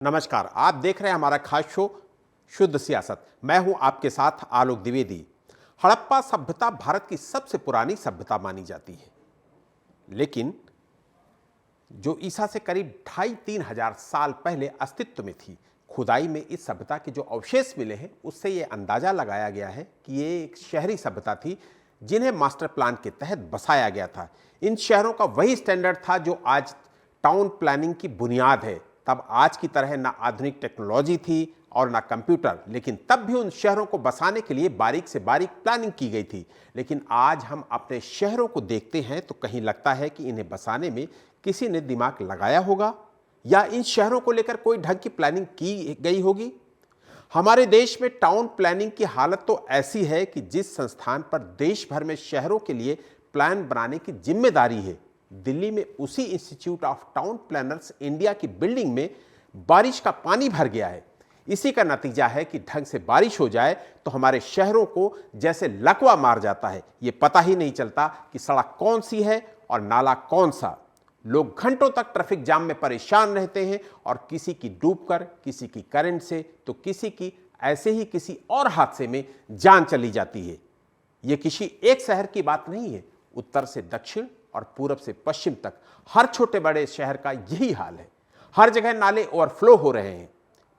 नमस्कार, आप देख रहे हैं हमारा खास शो शुद्ध सियासत। मैं हूं आपके साथ आलोक द्विवेदी। हड़प्पा सभ्यता भारत की सबसे पुरानी सभ्यता मानी जाती है, लेकिन जो ईसा से करीब 2,500-3,000 साल पहले अस्तित्व में थी। खुदाई में इस सभ्यता के जो अवशेष मिले हैं, उससे यह अंदाजा लगाया गया है कि ये एक शहरी सभ्यता थी जिन्हें मास्टर प्लान के तहत बसाया गया था। इन शहरों का वही स्टैंडर्ड था जो आज टाउन प्लानिंग की बुनियाद है। तब आज की तरह ना आधुनिक टेक्नोलॉजी थी और ना कंप्यूटर, लेकिन तब भी उन शहरों को बसाने के लिए बारीक से बारीक प्लानिंग की गई थी। लेकिन आज हम अपने शहरों को देखते हैं तो कहीं लगता है कि इन्हें बसाने में किसी ने दिमाग लगाया होगा या इन शहरों को लेकर कोई ढंग की प्लानिंग की गई होगी। हमारे देश में टाउन प्लानिंग की हालत तो ऐसी है कि जिस संस्थान पर देश भर में शहरों के लिए प्लान बनाने की जिम्मेदारी है, दिल्ली में उसी institute of town planners India की बिल्डिंग में बारिश का पानी भर गया है। इसी का नतीजा है कि ढंग से बारिश हो जाए तो हमारे शहरों को जैसे लकवा मार जाता है। ये पता ही नहीं चलता कि सड़क कौन सी है और नाला कौन सा। लोग घंटों तक ट्रैफिक जाम में परेशान रहते हैं और किसी की डूबकर, किसी की करंट से, तो किसी की ऐसे ही किसी और हादसे में जान चली जाती है। यह किसी एक शहर की बात नहीं है। उत्तर से दक्षिण और पूरब से पश्चिम तक हर छोटे बड़े शहर का यही हाल है। हर जगह नाले ओवरफ्लो हो रहे हैं।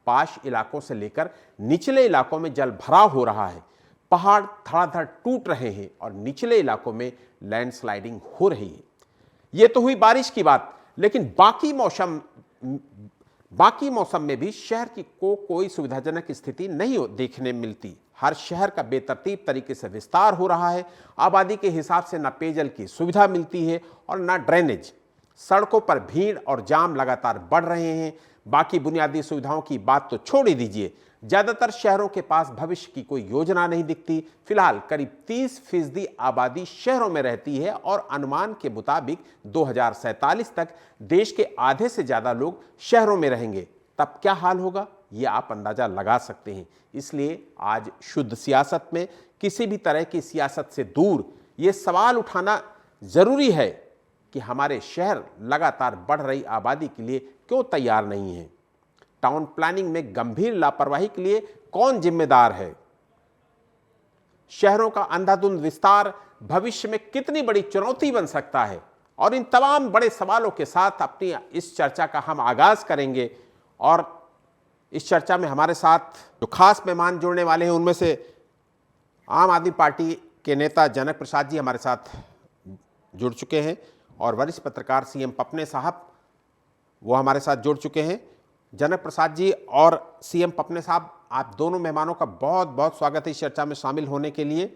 पाश इलाकों से लेकर निचले इलाकों में जल भराव हो रहा है। पहाड़ धड़ाधड़ टूट रहे हैं और निचले इलाकों में लैंडस्लाइडिंग हो रही है। यह तो हुई बारिश की बात, लेकिन बाकी मौसम में भी शहर की कोई सुविधाजनक स्थिति नहीं देखने मिलती। हर शहर का बेतरतीब तरीके से विस्तार हो रहा है। आबादी के हिसाब से न पेयजल की सुविधा मिलती है और न ड्रेनेज। सड़कों पर भीड़ और जाम लगातार बढ़ रहे हैं। बाकी बुनियादी सुविधाओं की बात तो छोड़ ही दीजिए। ज्यादातर शहरों के पास भविष्य की कोई योजना नहीं दिखती। फिलहाल करीब 30% आबादी शहरों में रहती है और अनुमान के मुताबिक 2047 तक देश के आधे से ज्यादा लोग शहरों में रहेंगे। तब क्या हाल होगा, ये आप अंदाजा लगा सकते हैं। इसलिए आज शुद्ध सियासत में किसी भी तरह की सियासत से दूर ये सवाल उठाना जरूरी है कि हमारे शहर लगातार बढ़ रही आबादी के लिए क्यों तैयार नहीं है। टाउन प्लानिंग में गंभीर लापरवाही के लिए कौन जिम्मेदार है। शहरों का अंधाधुंध विस्तार भविष्य में कितनी बड़ी चुनौती बन सकता है। और इन तमाम बड़े सवालों के साथ अपनी इस चर्चा का हम आगाज करेंगे। और इस चर्चा में हमारे साथ जो खास मेहमान जुड़ने वाले हैं, उनमें से आम आदमी पार्टी के नेता जनक प्रसाद जी हमारे साथ जुड़ चुके हैं और वरिष्ठ पत्रकार सीएम पपने साहब वो हमारे साथ जुड़ चुके हैं। जनक प्रसाद जी और सीएम पपने साहब, आप दोनों मेहमानों का बहुत बहुत स्वागत है इस चर्चा में शामिल होने के लिए।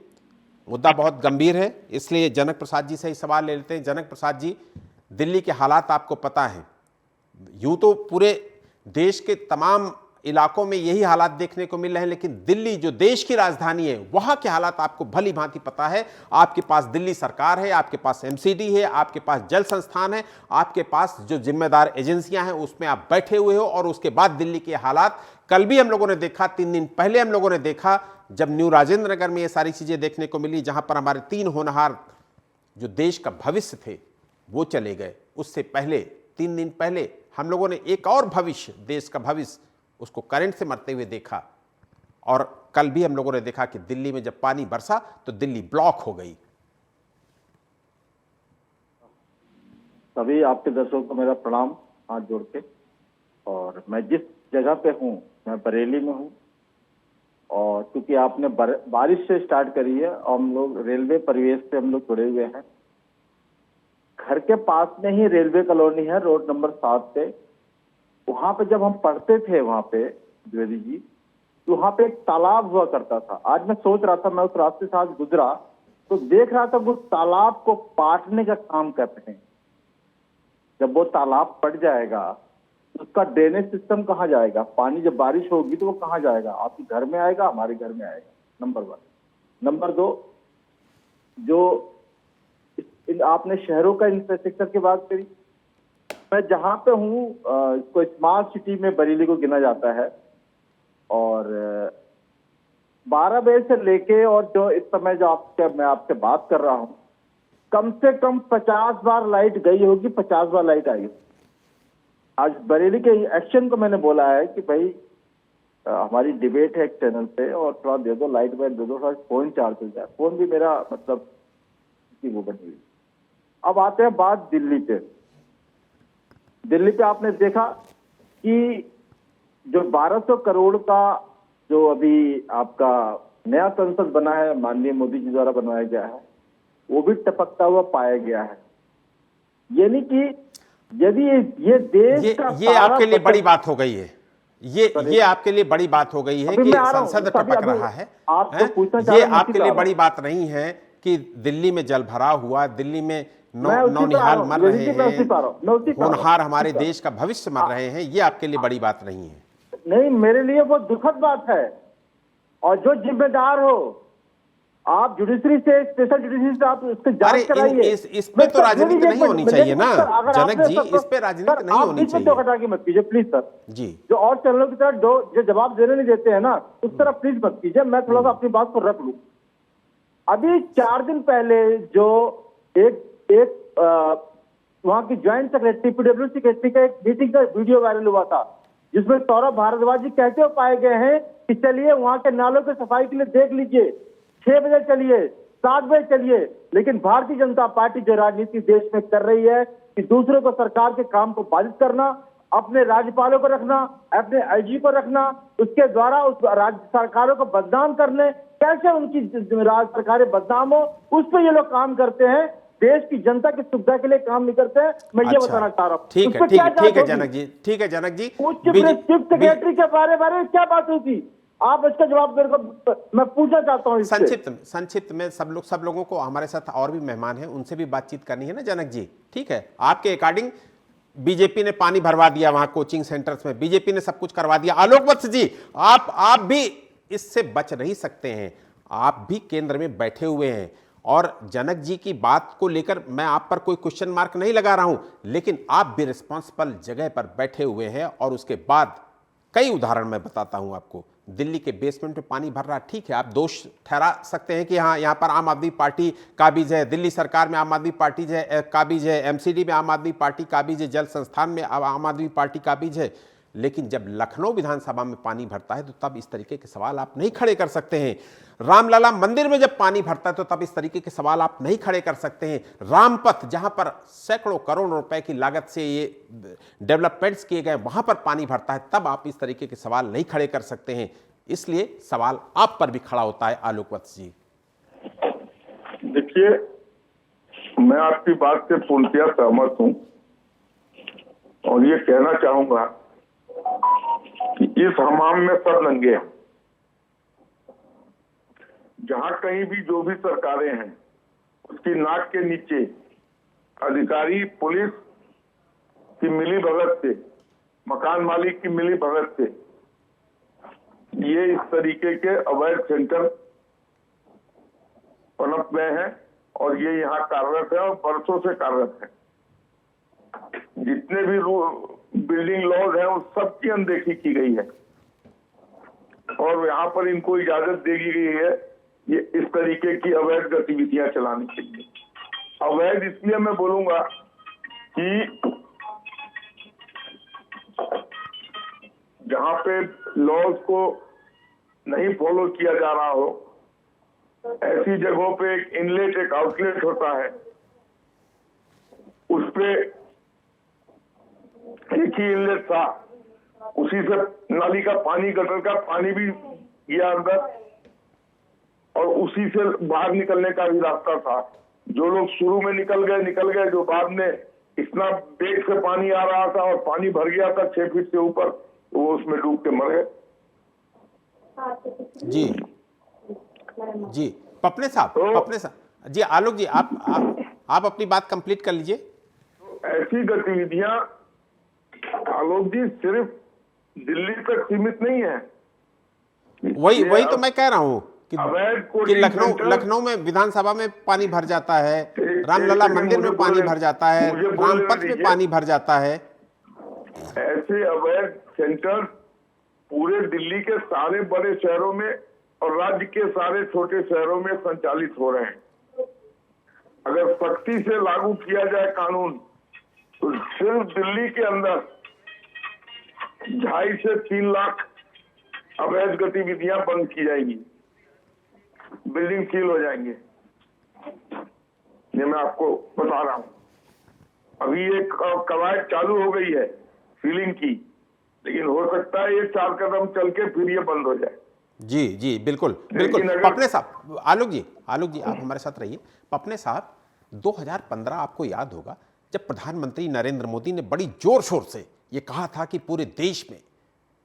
मुद्दा बहुत गंभीर है, इसलिए जनक प्रसाद जी से ही सवाल ले लेते हैं। जनक प्रसाद जी, दिल्ली के हालात आपको पता है। यूं तो पूरे देश के तमाम इलाकों में यही हालात देखने को मिल रहे हैं, लेकिन दिल्ली जो देश की राजधानी है, वहां के हालात आपको भली भांति पता है। आपके पास दिल्ली सरकार है, आपके पास एमसीडी है, आपके पास जल संस्थान है, आपके पास जो जिम्मेदार एजेंसियां हैं उसमें आप बैठे हुए हो। और उसके बाद दिल्ली के हालात कल भी हम लोगों ने देखा, 3 दिन पहले हम लोगों ने देखा, जब न्यू राजेंद्र नगर में ये सारी चीजें देखने को मिली, जहां पर हमारे 3 होनहार जो देश का भविष्य थे वो चले गए। उससे पहले 3 दिन पहले हम लोगों ने एक और भविष्य, देश का भविष्य, उसको करंट से मरते हुए देखा। और कल भी हम लोगों ने देखा कि दिल्ली में जब पानी बरसा तो दिल्ली ब्लॉक हो गई। सभी आपके दर्शकों को मेरा प्रणाम हाथ जोड़ के। और मैं जिस जगह पे हूँ, मैं बरेली में हूँ। और क्योंकि आपने बारिश से स्टार्ट करी है और हम लोग रेलवे परिवेश से हम लोग जुड़े हुए हैं। घर के पास में ही रेलवे कॉलोनी है, रोड नंबर 7 पे। वहां पे जब हम पढ़ते थे, वहां पे द्विवेदी जी, तो वहां पे एक तालाब हुआ करता था। आज मैं सोच रहा था, मैं उस रास्ते से आज गुजरा तो देख रहा था उस तालाब को पाटने का काम कर रहे हैं। जब वो तालाब पट जाएगा तो उसका ड्रेनेज सिस्टम कहाँ जाएगा? पानी जब बारिश होगी तो वो कहाँ जाएगा? आपके घर में आएगा, हमारे घर में आएगा, नंबर 1। नंबर 2, जो आपने शहरों का इंफ्रास्ट्रक्चर की बात करी, मैं जहां पे हूँ इसको स्मार्ट सिटी में बरेली को गिना जाता है। और 12 बजे से लेके और जो इस समय जो मैं आपसे बात कर रहा हूँ, कम से कम 50 बार लाइट गई होगी, 50 बार लाइट आई होगी। आज बरेली के एक्शन को मैंने बोला है कि भाई हमारी डिबेट है एक चैनल पे और थोड़ा दे दो, लाइट वाइट दे दो, थोड़ा फोन चार्ज हो जाए। फोन भी मेरा मतलब की वो बनी हुई। अब आते हैं बात दिल्ली पे। दिल्ली पे आपने देखा कि जो 1200 करोड़ का जो अभी आपका नया संसद बना है, माननीय मोदी जी द्वारा बनवाया गया है, वो भी टपकता हुआ पाया गया है। यानी कि यदि ये देश का ये सारा आपके लिए बजट- बड़ी बात हो गई है। ये आपके लिए बड़ी बात हो गई है अभी कि मैं आ रहा हूं, संसद अभी- टपक अभी रहा है। आप जो हैं? पूछना चाह ये रहे हैं, मैं आपके उसी पे लिए आ रहा बड़ी हूं। बात नहीं है कि दिल्ली में जलभराव हुआ, दिल्ली में मैं उसी पे आ नौनिहाल रहा हूं, मर वेदी रहे जी, मैं उसी पे आ रहा हूं, मैं उसी हैं, पे आ रहा हूं। होनहार हमारे देश का भविष्य मर रहे हैं, ये आपके लिए बड़ी बात नहीं है। नहीं, मेरे लिए वो दुखद बात है। और जो जिम्मेदार हो, आप जुडिशरी से, स्पेशल जुडिशरी से आप उसकी अरे जांच कराइए। इस पे तो राजनीति नहीं होनी चाहिए ना जनक जी, इस पे राजनीति नहीं होनी चाहिए। दो घटा के मत कीजिए प्लीज सर जी। जो और चैनलों की तरह जो जवाब देने नहीं देते हैं ना, उस तरह प्लीज मत कीजिए। मैं थोड़ा सा अपनी बात को रख लूं। अभी 4 दिन पहले जो एक वहां की ज्वाइंट सेक्रेटरी, पीडब्ल्यू सेक्रेटरी का एक मीटिंग का वीडियो वायरल हुआ था, जिसमें सौरभ भारद्वाज जी कहते हुए पाए गए हैं कि चलिए वहां के नालों की सफाई के लिए देख लीजिए, 6 बजे चलिए, 7 बजे चलिए। लेकिन भारतीय जनता पार्टी जो राजनीति देश में कर रही है कि दूसरों को, सरकार के काम को बाधित करना, अपने राज्यपालों को रखना, अपने आईजी को रखना, उसके द्वारा उस राज्य सरकारों को बदनाम करने, कैसे उनकी राज्य सरकारें बदनाम हो, उस पर ये लोग काम करते हैं। देश की जनता की सुविधा के लिए काम नहीं करते हैं। मैं ये बताना चाह रहा हूँ। ठीक उस है, पर ठीक क्या है, जांच ठीक है होगी? जनक जी, ठीक है जनक जी। उच्च चीफ सेक्रेटरी के बारे में क्या बात हुई थी? आप इसका जवाब मेरे को, मैं पूछना चाहता हूँ। संक्षिप्त में सब लोगों को, हमारे साथ और भी मेहमान हैं, उनसे भी बातचीत करनी है ना जनक जी। ठीक है, आपके अकॉर्डिंग बीजेपी ने पानी भरवा दिया वहां कोचिंग सेंटर्स में, बीजेपी ने सब कुछ करवा दिया। आलोक वत्स जी, आप भी इससे बच नहीं सकते हैं, आप भी केंद्र में बैठे हुए हैं। और जनक जी की बात को लेकर मैं आप पर कोई क्वेश्चन मार्क नहीं लगा रहा हूं, लेकिन आप भी रिस्पॉन्सिबल जगह पर बैठे हुए हैं। और उसके बाद कई उदाहरण मैं बताता हूं आपको। दिल्ली के बेसमेंट में पानी भर रहा, ठीक है, आप दोष ठहरा सकते हैं कि हाँ, यहां पर आम आदमी पार्टी काबिज है, दिल्ली सरकार में आम आदमी पार्टी काबिज है, एमसीडी में आम आदमी पार्टी काबिज है, जल संस्थान में आम आदमी पार्टी काबिज है। लेकिन जब लखनऊ विधानसभा में पानी भरता है तो तब इस तरीके के सवाल आप नहीं खड़े कर सकते हैं। रामलला मंदिर में जब पानी भरता है तो तब इस तरीके के सवाल आप नहीं खड़े कर सकते हैं। रामपथ, जहां पर सैकड़ों करोड़ रुपए की लागत से ये डेवलपमेंट्स किए गए, वहां पर पानी भरता है, तब आप इस तरीके के सवाल नहीं खड़े कर सकते हैं। इसलिए सवाल आप पर भी खड़ा होता है। आलोक वत्स जी, देखिए, मैं आपकी बात से पूर्णतया सहमत हूं और ये कहना चाहूंगा कि इस हमाम में सब नंगे हैं। जहां कहीं भी जो भी सरकारें हैं, उसकी नाक के नीचे अधिकारी, पुलिस की मिली भगत से, मकान मालिक की मिली भगत से ये इस तरीके के अवैध सेंटर पनप गए हैं और ये यहाँ कार्यरत है और बरसों से कार्यरत है। जितने भी बिल्डिंग लॉज हैं, उस सब की अनदेखी की गई है और यहाँ पर इनको इजाजत दे दी गई है ये इस तरीके की अवैध गतिविधियां चलाने के लिए। अवैध इसलिए मैं बोलूंगा कि जहां पे लॉज को नहीं फॉलो किया जा रहा हो, ऐसी जगहों पे एक इनलेट, एक आउटलेट होता है, उस पे एक ही इनलेट था, उसी से नाली का पानी, गटर का पानी भी गया अंदर और उसी से बाहर निकलने का भी रास्ता था। जो लोग शुरू में निकल गए, जो बाद में इतना बेग से पानी आ रहा था और पानी भर गया था 6 फीट से ऊपर, तो वो उसमें डूब के मर गए। जी जी, पपने साहब जी, आलोक जी, आप अपनी बात कंप्लीट कर लीजिए। तो ऐसी गतिविधियां आलोक जी सिर्फ दिल्ली तक सीमित नहीं है। वही तो मैं कह रहा हूं कि लखनऊ लखनऊ में विधानसभा में पानी भर जाता है, रामलला मंदिर में पानी भर जाता है, रामपथ में पानी भर जाता है। ऐसे अवैध सेंटर पूरे दिल्ली के सारे बड़े शहरों में और राज्य के सारे छोटे शहरों में संचालित हो रहे हैं। अगर सख्ती से लागू किया जाए कानून, तो सिर्फ दिल्ली के अंदर 2.5 से 3 लाख अवैध गतिविधियां बंद की जाएंगी, बिल्डिंग सील हो जाएंगे। ये मैं आपको बता रहा हूं। अभी ये कवायद चालू हो गई है सीलिंग की, लेकिन हो सकता है ये 4 कदम चल के फिर ये बंद हो जाए। जी जी, बिल्कुल बिल्कुल। लेकिन अगर- पपने साहब, आलोक जी आप हमारे साथ रहिए। पपने साहब, 2015 आपको याद होगा जब प्रधानमंत्री नरेंद्र मोदी ने बड़ी जोर शोर से ये कहा था कि पूरे देश में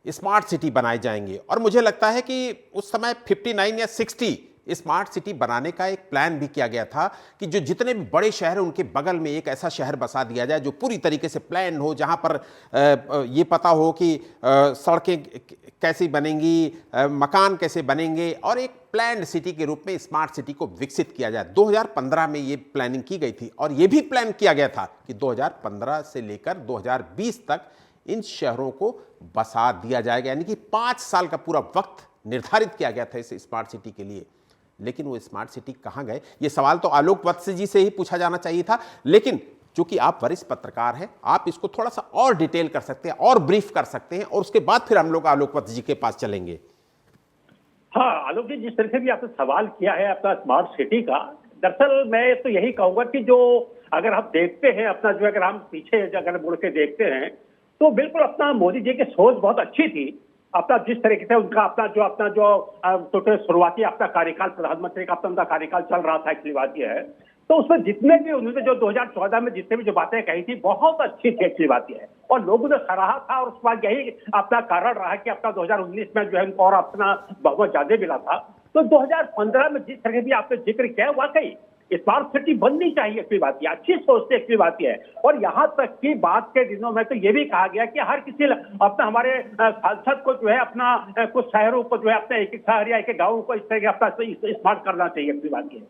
स्मार्ट सिटी बनाए जाएंगे, और मुझे लगता है कि उस समय 59 या 60 स्मार्ट सिटी बनाने का एक प्लान भी किया गया था कि जो जितने भी बड़े शहर हैं उनके बगल में एक ऐसा शहर बसा दिया जाए जो पूरी तरीके से प्लान हो, जहां पर ये पता हो कि सड़कें कैसी बनेंगी, मकान कैसे बनेंगे, और एक प्लान्ड सिटी के रूप में स्मार्ट सिटी को विकसित किया जाए। 2015 में ये प्लानिंग की गई थी, और ये भी प्लान किया गया था कि 2015 से लेकर 2020 तक इन शहरों को बसा दिया जाएगा, यानी कि 5 साल का पूरा वक्त निर्धारित किया गया था इस स्मार्ट सिटी के लिए। लेकिन वो स्मार्ट सिटी कहां गए, ये सवाल तो आलोक वत्स जी से ही पूछा जाना चाहिए था, लेकिन चूंकि आप वरिष्ठ पत्रकार हैं, आप इसको थोड़ा सा और डिटेल कर सकते हैं और ब्रीफ कर सकते हैं, और उसके बाद फिर हम लोग आलोक वत्स जी के पास चलेंगे। हाँ आलोक जी, जिस तरह से भी आपने सवाल किया है अपना स्मार्ट सिटी का, दरअसल मैं तो यही कहूंगा कि जो अगर हम देखते हैं अपना जो, अगर हम पीछे अगर मुड़ के देखते हैं तो बिल्कुल अपना मोदी जी की सोच बहुत अच्छी थी। अपना जिस तरीके से उनका अपना जो शुरुआती अपना कार्यकाल, प्रधानमंत्री का अपना उनका कार्यकाल चल रहा था, एक्चुअली बात यह है, तो उसमें जितने भी उन्होंने जो 2014 में जितने भी जो बातें कही थी बहुत अच्छी थी, एक्चुअली बात यह है, और लोगों ने सराहा था। और उसके बाद यही अपना कारण रहा कि अपना 2019 में जो है उनको और अपना बहुत ज्यादा मिला था। तो 2015 में जिस तरह भी आपने जिक्र किया, वाकई स्मार्ट सिटी बननी चाहिए, अच्छी बात है, अच्छी सोच से अच्छी बात है। और यहाँ तक कि बात के दिनों में तो ये भी कहा गया कि हर किसी अपना हमारे सांसद को जो है अपना कुछ शहरों को जो है अपने एक शहर या एक गाँव को इस तरह अपना स्मार्ट करना चाहिए, अच्छी बात है।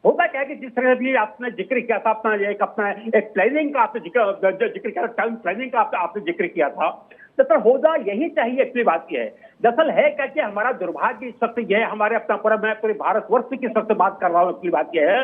होता क्या है कि जिस तरह भी आपने जिक्र किया था अपना एक प्लानिंग का आपने जिक्र किया, टाउन प्लानिंग का आपने जिक्र किया था, तो होना यही चाहिए, एक्चुअली बात यह है। दरअसल है क्या कि हमारा दुर्भाग्य इस वक्त यह है, हमारे अपना मैं पूरे भारतवर्ष की सबसे बात कर रहा हूँ, एक्चुअली बात यह है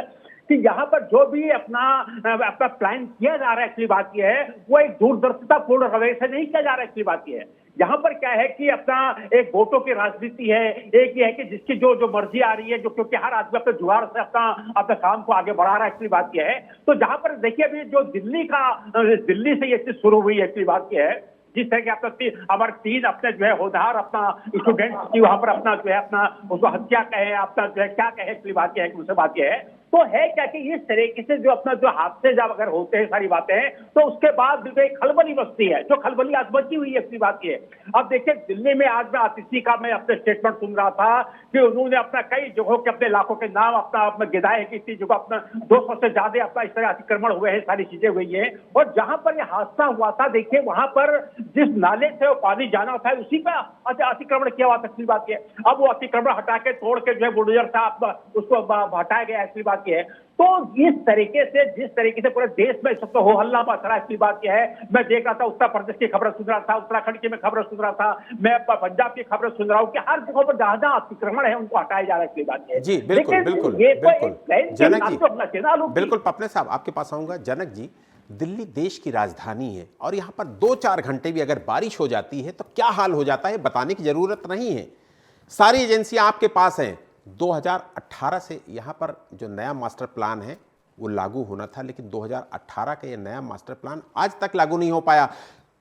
कि यहाँ पर जो भी अपना प्लान किया जा रहा है, एक्चुअली बात यह है वो एक दूरदर्शिता पूर्ण रवैये से नहीं किया जा रहा है, एक्चुअली बात यह है। यहाँ पर क्या है कि अपना एक वोटों की राजनीति है, एक ये है कि जिसकी जो मर्जी आ रही है, जो क्योंकि हर आदमी अपने जुगाड़ से अपना काम को आगे बढ़ा रहा है, एक्चुअली बात यह है। तो जहां पर देखिए अभी जो दिल्ली से ये चीज शुरू हुई है, एक्चुअली बात यह है, जिस तरह के अपना हमारे 3 अपने जो है होनहार अपना स्टूडेंट्स की वहां पर अपना जो है अपना उसको हत्या कहे, अपना जो है क्या कहे, एक्चुअली बात यह है, उनसे बात यह है। तो है क्या कि इस तरीके से जो अपना जो हादसे जब अगर होते हैं सारी बातें, तो उसके बाद जो एक खलबली बसती है, जो खलबली आज बची हुई है, अपनी बात ये। अब देखिए दिल्ली में आज मैं आतिशी का मैं अपने स्टेटमेंट सुन रहा था कि उन्होंने अपना कई जगहों के अपने इलाकों के नाम अपना गिनाए कि इतनी जगह अपना 200 से ज्यादा अपना इस तरह अतिक्रमण हुए हैं, सारी चीजें हुई है। और जहां पर यह हादसा हुआ था, देखिए वहां पर जिस नाले से वो पानी जाना था उसी का अतिक्रमण किया हुआ था, असली बात है। अब वो अतिक्रमण हटा के तोड़ के जो है बुलडोजर था उसको हटाया गया, असली बात यह है। तो इस तरीके से जिस तरीके से पूरे देश में सबको हो हल्ला मच रहा है, असली बात यह है। मैं देख रहा था उत्तर प्रदेश की खबरें सुन रहा था, उत्तराखंड की मैं खबरें सुन रहा था, मैं पंजाब की खबरें सुन रहा हूँ कि हर जगह पर जहां जहां अतिक्रमण है उनको हटाया जा रहा है, असली बात है। जी बिल्कुल बिल्कुल बिल्कुल। जनक जी बिल्कुल, पपने साहब आपके पास आऊंगा। जनक जी, दिल्ली देश की राजधानी है, और यहाँ पर 2-4 घंटे भी अगर बारिश हो जाती है तो क्या हाल हो जाता है, बताने की जरूरत नहीं है। सारी एजेंसियां आपके पास हैं। 2018 से यहाँ पर जो नया मास्टर प्लान है वो लागू होना था, लेकिन 2018 का ये नया मास्टर प्लान आज तक लागू नहीं हो पाया।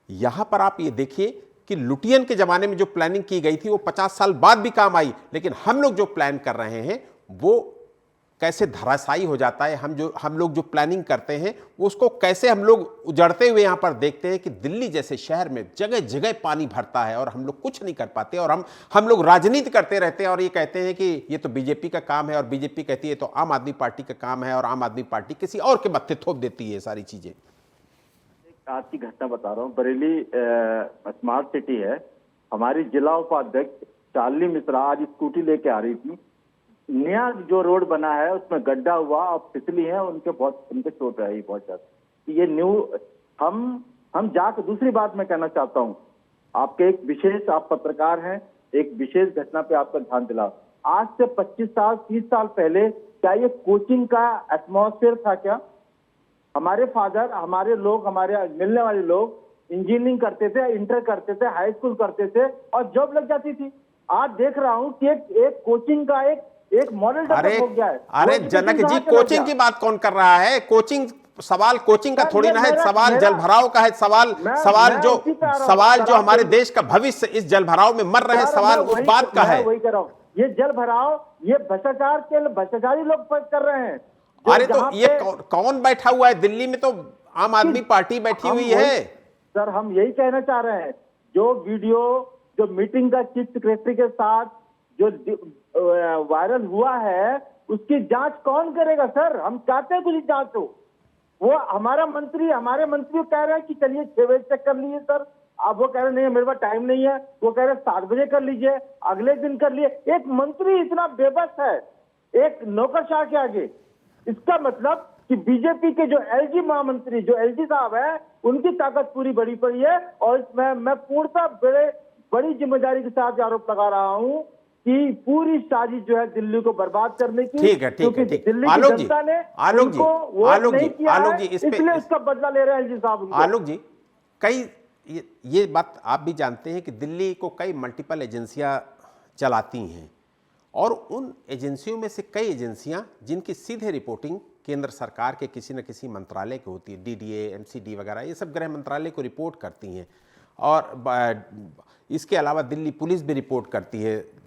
यहाँ पर आप ये देखिए कि लुटियन के ज़माने में जो प्लानिंग की गई थी वो 50 साल बाद भी काम आई, लेकिन हम लोग जो प्लान कर रहे हैं वो कैसे धराशायी हो जाता है। हम लोग जो प्लानिंग करते हैं उसको कैसे हम लोग उजड़ते हुए यहाँ पर देखते हैं कि दिल्ली जैसे शहर में जगह जगह पानी भरता है और हम लोग कुछ नहीं कर पाते, और हम लोग राजनीति करते रहते हैं और ये कहते हैं कि ये तो बीजेपी का काम है, और बीजेपी कहती है तो आम आदमी पार्टी का काम है, और आम आदमी पार्टी किसी और के मत्थे थोप देती है सारी चीजें। आज की घटना बता रहा हूँ, बरेली स्मार्ट सिटी है। हमारी जिला उपाध्यक्ष चार्ली मिश्रा आज स्कूटी लेके आ रही थी। नया जो रोड बना है उसमें गड्ढा हुआ और फिसली है, उनके चोट आई बहुत ज्यादा। ये न्यू हम जाकर दूसरी बात मैं कहना चाहता हूँ, आपके एक विशेष, आप पत्रकार हैं, एक विशेष घटना पे आपका ध्यान दिला। आज से 25 साल 30 साल पहले क्या ये कोचिंग का एटमॉस्फेयर था क्या? हमारे फादर, हमारे लोग, हमारे मिलने वाले लोग इंजीनियरिंग करते थे, इंटर करते थे, हाई स्कूल करते थे और जॉब लग जाती थी। आज देख रहा हूं कि एक कोचिंग का एक मॉडल अरे डेवलप हो गया है। अरे वो जनक education जी, कहाँ चला कोचिंग गया? की बात कौन कर रहा है? कोचिंग, सवाल कोचिंग का सर, थोड़ी ये ना है, सवाल मेरा- जलभराव का है। सवाल मैं जो उसी पे आ रहा हूं। सवाल सर, जो आप हमारे जल्दी- देश का भविष्य इस जलभराव में मर रहे हैं, सर, सवाल मैं उस वही- बात का मैं है। वही कर रहा हूँ। ये जल भराव, ये भ्रष्टाचारी लोग कर रहे हैं। जो अरे तो जहाँ ये पे- कौन बैठा हुआ है दिल्ली में? तो आम आदमी पार्टी बैठी हम हुई वही- है। सर, हम यही कहना चाह रहे हैं, जो वीडियो, जो मीटिंग का चीफ सेक्रेटरी के साथ जो वायरल हुआ है, उसकी जांच कौन करेगा? सर, हम चाहते हैं कुछ जांच हो। वो हमारे मंत्री कह रहे हैं कि चलिए 6 बजे तक कर लीजिए सर। अब वो कह रहे नहीं, मेरे पास टाइम नहीं है। वो कह रहे 7 बजे कर लीजिए, अगले दिन कर लिए। एक मंत्री इतना बेबस है एक नौकरशाह के आगे। इसका मतलब कि बीजेपी के जो एलजी महामंत्री, जो एलजी साहब है, उनकी ताकत पूरी बड़ी पड़ी है। और इसमें मैं पूर्णतः बड़ी जिम्मेदारी के साथ आरोप लगा रहा हूं कि पूरी साजिश जो है दिल्ली को बर्बाद करने की। ठीक है, ठीक क्योंकि है, ठीक। दिल्ली की आलोक जी, जनता ने आलोक जी, उनको वोट आलोक नहीं जी, किया आलोक है, जी, इस पे- इसलिए उसका बदला ले रहे हैं एलजी साहब उनको। आलोक जी, कई ये बात आप भी जानते हैं कि दिल्ली को कई मल्टीपल एजेंसियां चलाती हैं और उन एजेंसियों में से कई एजेंसियां जिनकी सीधे रिपोर्टिंग केंद्र सरकार के किसी न किसी मंत्रालय की होती है, डीडीए, एमसीडी वगैरह, ये सब गृह मंत्रालय को रिपोर्ट करती हैं। और इसके अलावा दिल्ली पुलिस भी रिपोर्ट करती है,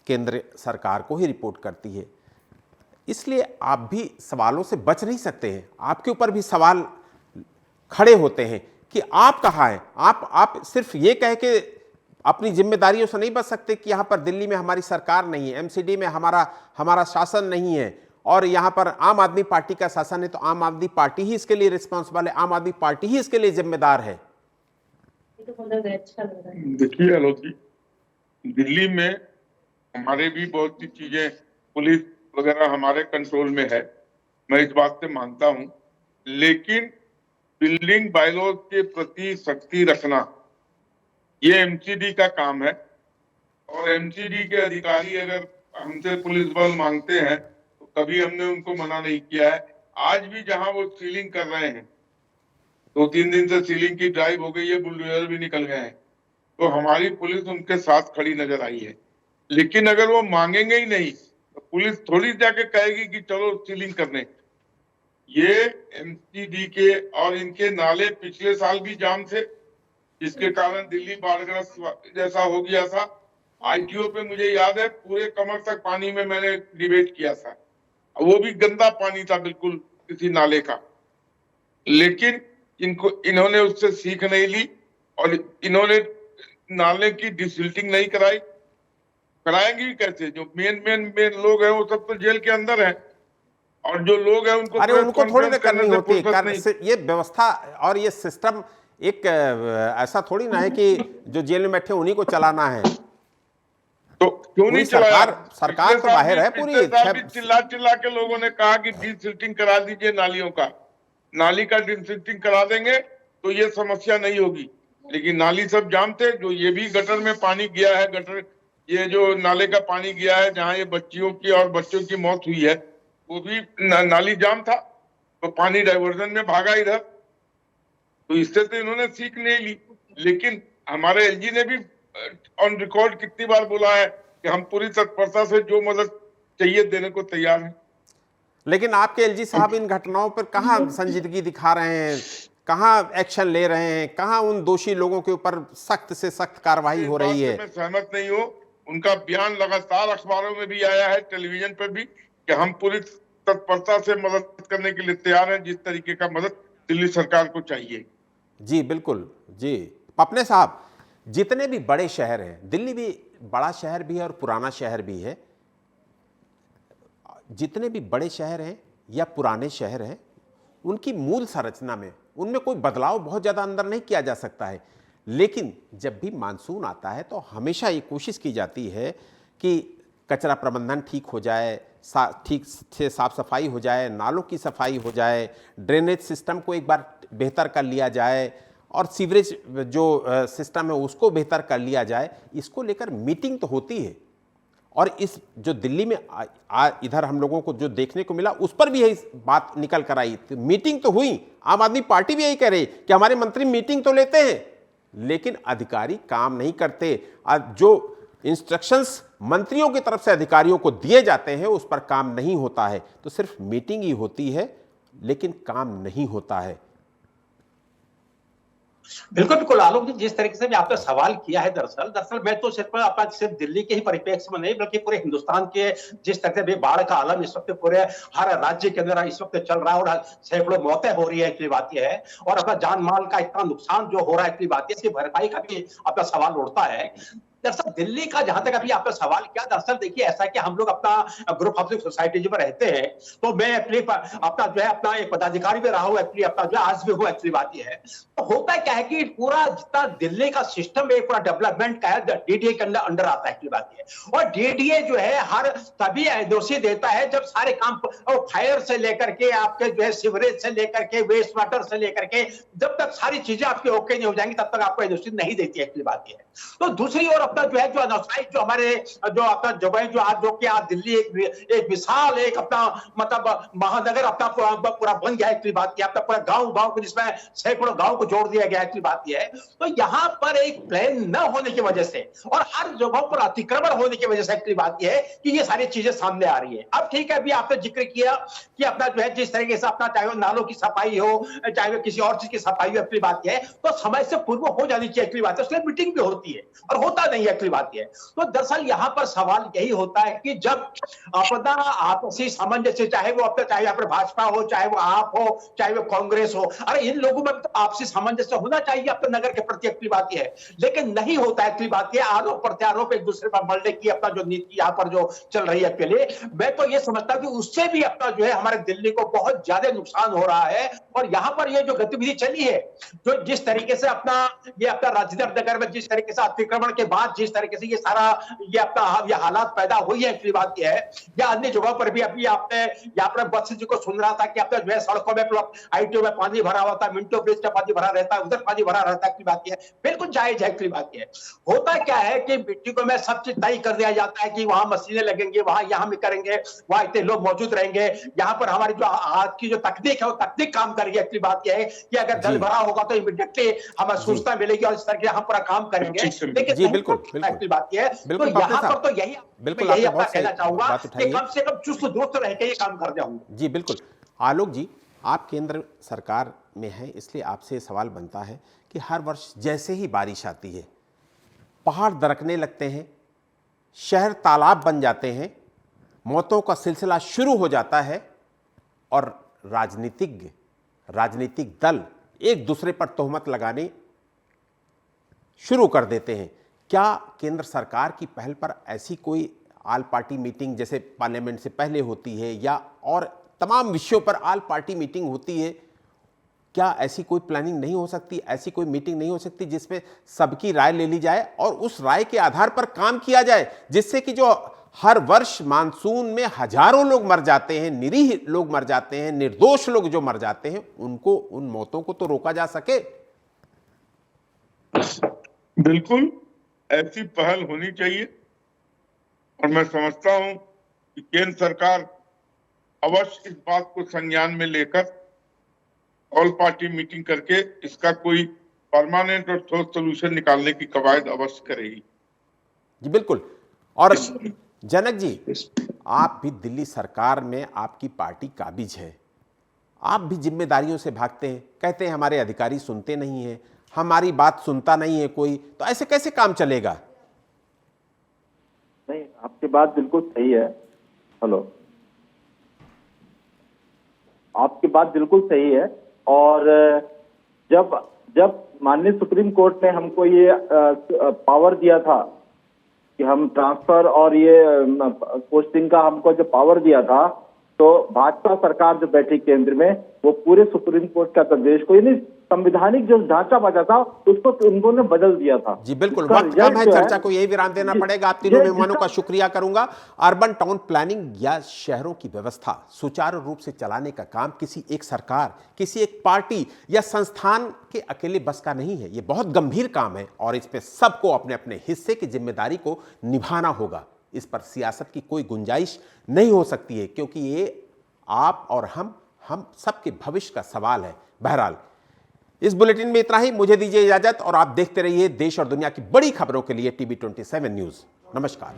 केंद्र सरकार को ही रिपोर्ट करती है। इसलिए आप भी सवालों से बच नहीं सकते हैं। आपके ऊपर भी सवाल खड़े होते हैं कि आप कहाँ हैं। आप सिर्फ ये कह के अपनी जिम्मेदारियों से नहीं बच सकते कि यहाँ पर दिल्ली में हमारी सरकार नहीं है, एमसीडी में हमारा शासन नहीं है और यहाँ पर आम आदमी पार्टी का शासन है, तो आम आदमी पार्टी ही इसके लिए रिस्पॉन्सिबल है, आम आदमी पार्टी ही इसके लिए जिम्मेदार है। देखिए आलोक जी, दिल्ली में हमारे भी बहुत सी चीजें, पुलिस वगैरह हमारे कंट्रोल में है, मैं इस बात से मानता हूं। लेकिन बिल्डिंग बायलॉज के प्रति सख्ती रखना ये एमसीडी का काम है। और एमसीडी के अधिकारी अगर हमसे पुलिस बल मांगते हैं तो कभी हमने उनको मना नहीं किया है। आज भी जहां वो सीलिंग कर रहे हैं, 2-3 दिन से सीलिंग की ड्राइव हो गई है, बुलडोजर भी निकल गए हैं, तो हमारी पुलिस उनके साथ खड़ी नजर आई है। लेकिन अगर वो मांगेंगे ही नहीं तो पुलिस थोड़ी जाके कहेगी कि चलो सीलिंग करने। ये एमसीडी के और इनके नाले पिछले साल भी जाम थे, जिसके कारण दिल्ली बाढ़ग्रस्त जैसा हो गया था। आईटीओ पे मुझे याद है पूरे कमर तक पानी में मैंने डिबेट किया था, वो भी गंदा पानी था बिल्कुल किसी नाले का। लेकिन इन्होंने उससे सीख नहीं ली और इन्होंने नाले की डिसिल्टिंग नहीं कराई। कराएंगे भी कैसे? जो मेन लोग हैं वो सब तो जेल के अंदर हैं और जो लोग हैं उनको अरे उनको थोड़ी ना करनी होती है ये व्यवस्था और ये सिस्टम। एक ऐसा थोड़ी ना है कि जो जेल में बैठे उन्हीं को चलाना है। तो क्यों नहीं चलाया? सरकार तो बाहर है पूरी। चिल्ला के लोगों ने कहा कि डिसिल्टिंग करा दीजिए नालियों का, नाली का डिसिल्टिंग करा देंगे तो ये समस्या नहीं होगी। लेकिन नाली सब जाम थे। जो ये भी गटर में पानी गया है, गटर ये जो नाले का पानी गया है जहां ये बच्चियों की और बच्चों की मौत हुई है, वो भी नाली जाम था, तो पानी डाइवर्जन में भागा इधर। तो इससे तो इन्होंने सीख नहीं ली। लेकिन हमारे एलजी ने भी ऑन रिकॉर्ड कितनी बार बोला है कि हम पूरी तत्परता से जो मदद चाहिए देने को तैयार हैं। लेकिन आपके एलजी साहब इन घटनाओं पर कहाँ संजीदगी दिखा रहे हैं, कहाँ एक्शन ले रहे हैं, कहाँ उन दोषी लोगों के ऊपर सख्त से सख्त कार्रवाई हो रही है? मैं सहमत नहीं हूँ। उनका बयान लगातार अखबारों में भी आया है, टेलीविजन पर भी, कि हम पूरी तत्परता से मदद करने के लिए तैयार हैं, जिस तरीके का मदद दिल्ली सरकार को चाहिए। जी बिल्कुल जी। पपने साहब, जितने भी बड़े शहर हैं, दिल्ली भी बड़ा शहर भी है और पुराना शहर भी है, जितने भी बड़े शहर हैं या पुराने शहर हैं, उनकी मूल संरचना में उनमें कोई बदलाव बहुत ज़्यादा अंदर नहीं किया जा सकता है। लेकिन जब भी मानसून आता है तो हमेशा ये कोशिश की जाती है कि कचरा प्रबंधन ठीक हो जाए, ठीक से साफ सफाई हो जाए, नालों की सफाई हो जाए, ड्रेनेज सिस्टम को एक बार बेहतर कर लिया जाए और सीवरेज जो सिस्टम है उसको बेहतर कर लिया जाए। इसको लेकर मीटिंग तो होती है और इस जो दिल्ली में इधर हम लोगों को जो देखने को मिला उस पर भी यही बात निकल कर आई। तो मीटिंग तो हुई, आम आदमी पार्टी भी यही कह रही कि हमारे मंत्री मीटिंग तो लेते हैं लेकिन अधिकारी काम नहीं करते। जो इंस्ट्रक्शंस मंत्रियों की तरफ से अधिकारियों को दिए जाते हैं उस पर काम नहीं होता है। तो सिर्फ मीटिंग ही होती है लेकिन काम नहीं होता है। बिल्कुल बिल्कुल आलोक जी, जिस तरीके से भी आपने सवाल किया है, दरअसल मैं तो सिर्फ दिल्ली के ही परिप्रेक्ष्य में नहीं बल्कि पूरे हिंदुस्तान के जिस तरह से भी बाढ़ का आलम इस वक्त पूरे हर राज्य के अंदर इस वक्त चल रहा है और सैकड़ों मौतें हो रही है, इसलिए बात यह है और अपना जान माल का इतना नुकसान जो हो रहा है, इसलिए बात है इसकी भरपाई का भी अपना सवाल उठता है। दरअसल दिल्ली का जहां तक अभी आपने सवाल किया, दरअसल देखिए ऐसा है कि हम लोग अपना ग्रुप हाउसिंग सोसाइटी में रहते हैं, तो मैं एक्चुअली अपना जो है अपना एक पदाधिकारी भी रहा हूं, एक्चुअली अपना जो आज भी हूं, एक्चुअली बात ये है। तो होता क्या है कि पूरा जितना दिल्ली का सिस्टम है पूरा डेवलपमेंट का है, डीडीए के अंडर आता है, एक्चुअली बात ये है। और डीडीए जो है हर तभी एनओसी देता है जब सारे काम फायर से लेकर के आपके जो है सीवरेज से लेकर के वेस्ट वाटर से लेकर के जब तक सारी चीजें आपकी ओके नहीं हो जाएंगी तब तक आपको एनओसी नहीं देती है, एक्चुअली बात ये है। तो दूसरी ओर अपना जो है जो अनौत्साहिक जो हमारे जो अपना जगह जो आज जो कि आज दिल्ली एक विशाल एक अपना मतलब महानगर अपना पूरा बन गया है, एक्चुअली बात यह अपना पूरा गांव जिसमें सैकड़ों गांव को जोड़ दिया गया, एक्चुअली बात यह है। तो यहाँ पर एक प्लान न होने की वजह से और हर जगहों पर अतिक्रमण होने की वजह से एक्चुअली बात यह है कि ये सारी चीजें सामने आ रही है। अब ठीक है, अभी आपने जिक्र किया कि अपना जो है जिस तरीके से अपना चाहे वो नालों की सफाई हो चाहे वो किसी और चीज की सफाई हो, एक्चुअली बात यह है तो समय से पूर्व हो जानी चाहिए, एक्चुअली बात है। उसके लिए मीटिंग भी होती है और होता नहीं है, एक्चुअली बात यह है। तो दरअसल यहाँ पर सवाल यही होता है कि जब अपना आपसी सामंजस्य, चाहे वो अपना चाहे यहाँ पर भाजपा हो चाहे वो आप हो चाहे वो कांग्रेस हो, अरे इन लोगों में तो आपसी सामंजस्य होना चाहिए अपने नगर के प्रति, एक्चुअली बात यह है। लेकिन नहीं होता है, एक्चुअली बात यह आरोप प्रत्यारोप एक दूसरे पर बढ़ने की अपना जो नीति यहाँ पर जो चल रही है, एक्चुअली मैं तो ये समझता हूँ कि उससे भी अपना जो है हमारे दिल्ली को बहुत ज्यादा नुकसान हो रहा है। और यहाँ पर ये जो गतिविधि चली है, जो जिस तरीके से अपना ये अपना राजनगर नगर में जिस तरीके से अतिक्रमण के बाद जिस तरीके से ये सारा ये अपना ये हालात पैदा हुई है, एक्चुअली बात यह है। या अन्य जगहों पर भी अभी आपने यहाँ पर बच्चे जी को सुन रहा था कि अपने जो है सड़कों में आईटीओ में पानी भरा हुआ था, मिंटो ब्रिज का पानी भरा रहता है, उधर पानी भरा रहता है, एक्चुअली बात यह है। बिल्कुल जायज है, एक्चुअली बात यह है। होता क्या है कि मिट्टी को में सब चीज तय कर दिया जाता है कि वहां मशीनें लगेंगे, वहां यहाँ भी करेंगे, वहां इतने लोग मौजूद रहेंगे। यहाँ पर हमारी जो आज की जो तकनीक है वो तकनीक काम करेगी, एक्चुअली बात यह है कि अगर जल भरा होगा तो इमीडिएटली हमें सूचना मिलेगी और इस तरह के हम पूरा काम करेंगे। लेकिन जी बिल्कुल एक्चुअली बात यह है। बिल्कुल तो यहाँ पर तो यही बिल्कुल यही आपने बहुत कहना सही चाहूंगा बात कि उठाई है। कम से कम चुस्त दुरुस्त रह के ये काम कर जाऊंगा। जी बिल्कुल। आलोक जी, आप केंद्र सरकार में हैं, इसलिए आपसे सवाल बनता है कि हर वर्ष जैसे ही बारिश आती है पहाड़ दरकने लगते हैं, शहर तालाब बन जाते हैं, मौतों का सिलसिला शुरू हो जाता है और राजनीतिक दल एक दूसरे पर तोहमत लगाने शुरू कर देते हैं। क्या केंद्र सरकार की पहल पर ऐसी कोई ऑल पार्टी मीटिंग जैसे पार्लियामेंट से पहले होती है या और तमाम विषयों पर ऑल पार्टी मीटिंग होती है, क्या ऐसी कोई प्लानिंग नहीं हो सकती, ऐसी कोई मीटिंग नहीं हो सकती जिसमें सबकी राय ले ली जाए और उस राय के आधार पर काम किया जाए, जिससे कि जो हर वर्ष मानसून में हजारों लोग मर जाते हैं, निरीह लोग मर जाते हैं, निर्दोष लोग जो मर जाते हैं, उनको उन मौतों को तो रोका जा सके। बिल्कुल ऐसी पहल होनी चाहिए और मैं समझता हूं कि केंद्र सरकार अवश्य इस बात को संज्ञान में लेकर ऑल पार्टी मीटिंग करके इसका कोई परमानेंट और ठोस सोल्यूशन निकालने की कवायद अवश्य करेगी। जी बिल्कुल। और जनक जी, आप भी दिल्ली सरकार में आपकी पार्टी काबिज है, आप भी जिम्मेदारियों से भागते हैं, कहते हैं हमारे अधिकारी सुनते नहीं हैं, हमारी बात सुनता नहीं है कोई, तो ऐसे कैसे काम चलेगा? नहीं, आपकी बात बिल्कुल सही है। हेलो, आपकी बात बिल्कुल सही है। और जब माननीय सुप्रीम कोर्ट ने हमको ये पावर दिया था कि हम ट्रांसफर और ये पोस्टिंग का हमको जो पावर दिया था, तो भाजपा सरकार जो बैठी केंद्र में वो पूरे सुप्रीम कोर्ट का निर्देश को, यानी संवैधानिक जो ढांचा बचा था उसको उन्होंने बदल दिया था। जी बिल्कुल। वक्त कम है, चर्चा को यही विराम देना पड़ेगा। आप तीनों मेहमानों का शुक्रिया करूंगा। अर्बन टाउन प्लानिंग या शहरों की व्यवस्था सुचारू रूप से चलाने का काम किसी एक सरकार, किसी एक पार्टी या संस्थान के अकेले बस का नहीं है। ये बहुत गंभीर काम है और इसमें सबको अपने अपने हिस्से की जिम्मेदारी को निभाना होगा। इस पर सियासत की कोई गुंजाइश नहीं हो सकती है, क्योंकि ये आप और हम सबके भविष्य का सवाल है। बहरहाल इस बुलेटिन में इतना ही। मुझे दीजिए इजाजत और आप देखते रहिए देश और दुनिया की बड़ी खबरों के लिए TV27 न्यूज़। नमस्कार।